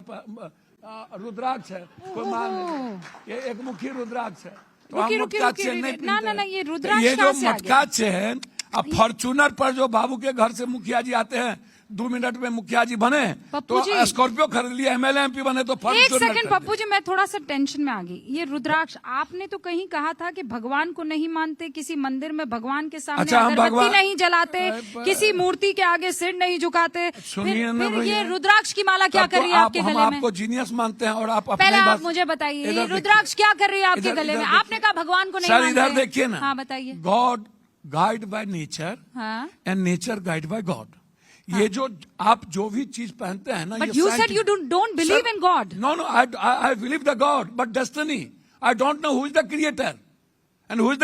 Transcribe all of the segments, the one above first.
रुद्राक्ष है, कोई मान नहीं, ये एक मुखी रुद्राक्ष है। तो हम रुकिए, मटका रुकिए, चेन नहीं रुकिए, ना, पीते ना, हैं। ये रुद्राक्ष ये जो कहाँ से आ मटका चेन, अब फॉर्चूनर पर जो बाबू के घर से मुखिया जी आते हैं, 2 मिनट में मुखिया जी बने, पप्पू जी, तो स्कॉर्पियो खरीद लिया, एमएलए एमपी बने तो एक फॉर्चूनर सेकंड पप्पू जी, मैं थोड़ा सा टेंशन में आ गई। ये रुद्राक्ष आपने तो कहीं कहा था कि भगवान को नहीं मानते, किसी मंदिर में भगवान के सामने अच्छा, हम अगरबत्ती भगवान नहीं जलाते, किसी मूर्ति के आगे सिर नहीं झुकाते, फिर ये रुद्राक्ष की माला क्या कर रही है आपके गले में? आपको जीनियस मानते हैं और आप पहले आप मुझे बताइए, ये रुद्राक्ष क्या कर रही है आपके गले में? आपने कहा भगवान को नहीं सर, मानते। इधर देखिए ना। हाँ, बताइए। God guide by nature and nature guide by God. ये जो आप जो भी चीज पहनते हैं ना, but you said you don't believe in God. No no, I believe the God but destiny I don't know who is the creator and who is the,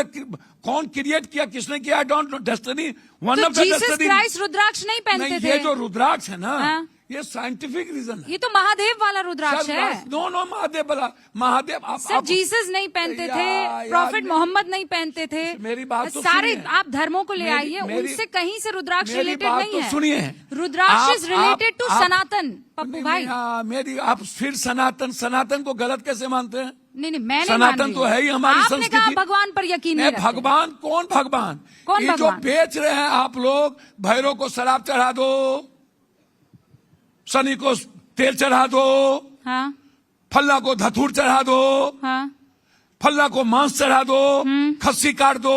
कौन क्रिएट किया, किसने किया, I don't know. Destiny one of the destiny. Jesus Christ rudraksha नहीं पहनते थे। ये जो रुद्राक्ष है ना, ये साइंटिफिक रीजन है। ये तो महादेव वाला रुद्राक्ष है। नो नो, महादेव वाला, महादेव सर जीसस नहीं पहनते थे, प्रॉफिट मोहम्मद नहीं पहनते थे। मेरी बात तो सारे आप धर्मों को ले आइए, उनसे कहीं से रुद्राक्ष रिलेटेड नहीं है। सुनिए, रुद्राक्ष इज रिलेटेड टू सनातन। पप्पू भाई मेरी, आप फिर सनातन को गलत कैसे मानते हैं? नहीं, मैं नहीं सनातन तो है ही हमारी संस्कृति। आपने कहा भगवान पर यकीन नहीं रखते। भगवान कौन भगवान? ये जो बेच रहे हैं आप लोग, भैरव को शराब चढ़ा दो, शनि को तेल चढ़ा दो, हाँ, फल्ला को धतूर चढ़ा दो, हाँ, फल्ला को मांस चढ़ा दो, खस्सी काट दो,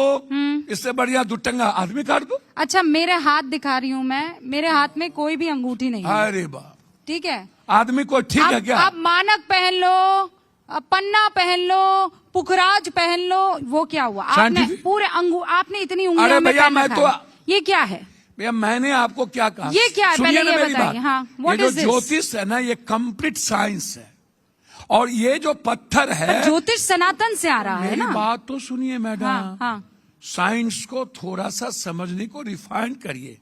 इससे बढ़िया दुटंगा आदमी काट दो। अच्छा, मेरे हाथ दिखा रही हूँ मैं, मेरे हाथ में कोई भी अंगूठी नहीं है। अरे बाप, ठीक है, आदमी को ठीक है क्या? आप मानक पहन लो, पन्ना पहन लो, पुखराज पहन लो, वो क्या हुआ? आपने पूरे आपने इतनी उंगलियों में पहन रखा है। ये क्या है भैया? मैंने आपको क्या कहा? ये क्या है? पहले ये बताइए। हाँ, ये जो ज्योतिष है ना, ये कंप्लीट साइंस है। और ये जो पत्थर है, ज्योतिष सनातन से आ रहा है ना। बात तो सुनिए मैडम। हाँ। साइंस को थोड़ा सा समझने को रिफाइन करिए।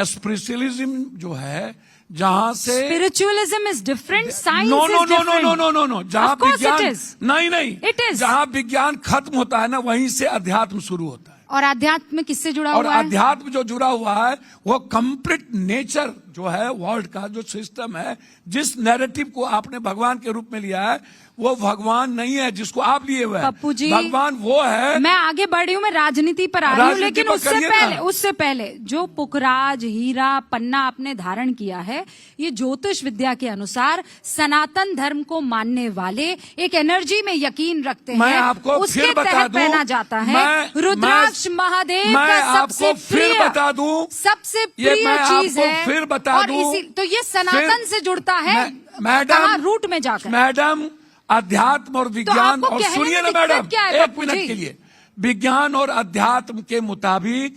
स्पिरिचुअलिज्म जो है, जहाँ से spiritualism is different, science no no is no different. No no no no, जहाँ विज्ञान नहीं, इट इज, जहाँ विज्ञान खत्म होता है ना, वहीं से अध्यात्म शुरू होता है। और अध्यात्म किससे जुड़ा हुआ है? और अध्यात्म जो जुड़ा हुआ है, वो कंप्लीट नेचर जो है, वर्ल्ड का जो सिस्टम है, जिस नैरेटिव को आपने भगवान के रूप में लिया है, वो भगवान नहीं है जिसको आप लिए हुए हैं। पप्पू जी, भगवान वो है। मैं आगे बढ़ रही हूँ, मैं राजनीति पर आ रही हूँ, लेकिन उससे पहले जो पुखराज, हीरा, पन्ना आपने धारण किया है, ये ज्योतिष विद्या के अनुसार सनातन धर्म को मानने वाले एक एनर्जी में यकीन रखते हैं। मैं आपको उसके फिर बता तहत दूं, पहना जाता है। रुद्राक्ष महादेव का सबसे फिर बता दूं, सबसे प्रिय चीज है। फिर बता दूं, तो ये सनातन से जुड़ता है मैडम, रूट में जाकर। मैडम, अध्यात्म और विज्ञान, और सुनिए ना मैडम, एक मिनट के लिए, विज्ञान और अध्यात्म के मुताबिक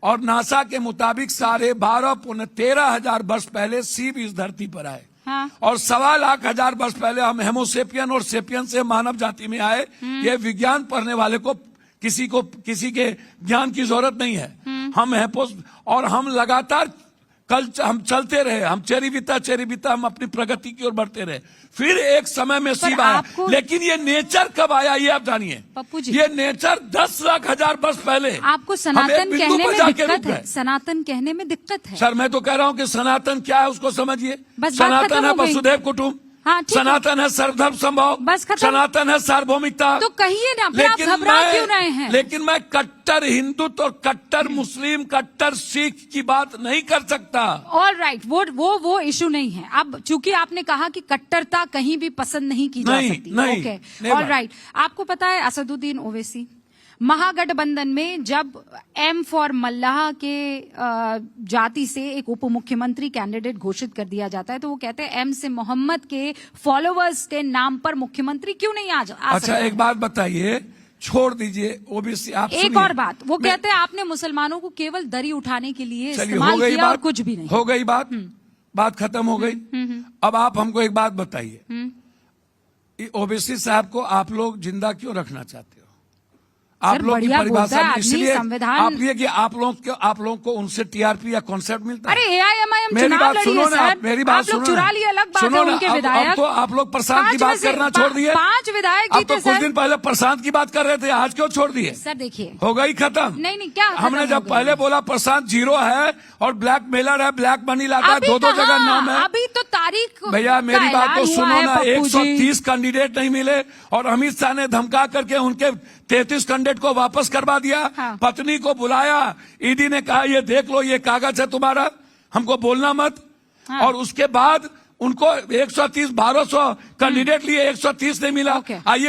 और नासा के मुताबिक 12,5-13,000 वर्ष पहले शिव इस धरती पर आए। हाँ। और 1,00,000 वर्ष पहले हम हेमोसेपियन और सेपियन से मानव जाति में आए। ये विज्ञान पढ़ने वाले को किसी के ज्ञान की जरूरत नहीं है। हम है और हम लगातार हम चलते रहे, हम चेरी हम अपनी प्रगति की ओर बढ़ते रहे। फिर एक समय में शिव आया, लेकिन ये नेचर कब आया ये आप जानिए। पप्पू जी, ये नेचर 10,00,000 वर्ष पहले। आपको सनातन कहने में दिक्कत है? सनातन कहने में दिक्कत है सर, मैं तो कह रहा हूँ कि सनातन क्या है उसको समझिए। सनातन है वसुधैव कुटुंब, हाँ, सनातन है सर्वधर्म संभव, सनातन है सार्वभौमिकता। तो कहिए ना, आप घबरा क्यों रहे हैं? लेकिन मैं कट्टर हिंदुत्व और कट्टर मुस्लिम, कट्टर सिख की बात नहीं कर सकता। ऑल राइट, वो इशू नहीं है। अब चूंकि आपने कहा कि कट्टरता कहीं भी पसंद नहीं की जा सकती। Okay, all right. आपको पता है असदुद्दीन ओवैसी महागठबंधन में जब एम फॉर मल्लाह के जाति से एक उप मुख्यमंत्री कैंडिडेट घोषित कर दिया जाता है, तो वो कहते हैं एम से मोहम्मद के फॉलोअर्स के नाम पर मुख्यमंत्री क्यों नहीं आ अच्छा, एक बात बताइए, छोड़ दीजिए ओबीसी। आप एक और बात, वो कहते हैं आपने मुसलमानों को केवल दरी उठाने के लिए इस्तेमाल किया और कुछ भी नहीं। हो गई बात खत्म हो गई। अब आप हमको एक बात बताइए, ओबीसी साहब को आप लोग जिंदा क्यों रखना चाहते हो? आप लोग की बढ़िया परिभाषा बोलता है में आदमी, इसलिए संविधान- आप ये कि आप लोग को उनसे टीआरपी या कॉन्सेप्ट मिलता है। अरे AIMIM मेरी चुनाव बात लड़ी सुनो है ना, सर। मेरी बात आप लोग सुनो चुरा ना। लिए, अलग बात सुनो है, ना, उनके अब विधायक। तो आप लोग प्रशांत की पांच में बात से करना छोड़ दिए। 5 विधायक अब जीते तो कुछ सर। दिन पहले प्रशांत की बात कर रहे थे, आज क्यों छोड़ दिए? सर देखिए, हो गई खत्म। नहीं, क्या खत्म हमने हो जब गई? पहले बोला प्रशांत जीरो है और ब्लैक मेलर है, ब्लैक मनी लाता है, अभी दो जगह कहाँ? नाम है। अभी तो तारीख भैया का मेरी बात तो ऐलान हुआ सुनो है, ना, पप्पू जी। 130 कैंडिडेट नहीं मिले और अमित शाह ने धमका करके उनके 33 कैंडिडेट को वापस करवा दिया। हाँ। पत्नी को बुलाया, ईडी ने कहा ये देख लो, ये कागज है तुम्हारा, हमको बोलना मत। हाँ। और उसके बाद उनको 130 1200 कैंडिडेट लिए 130 नहीं मिला। ओके। आइए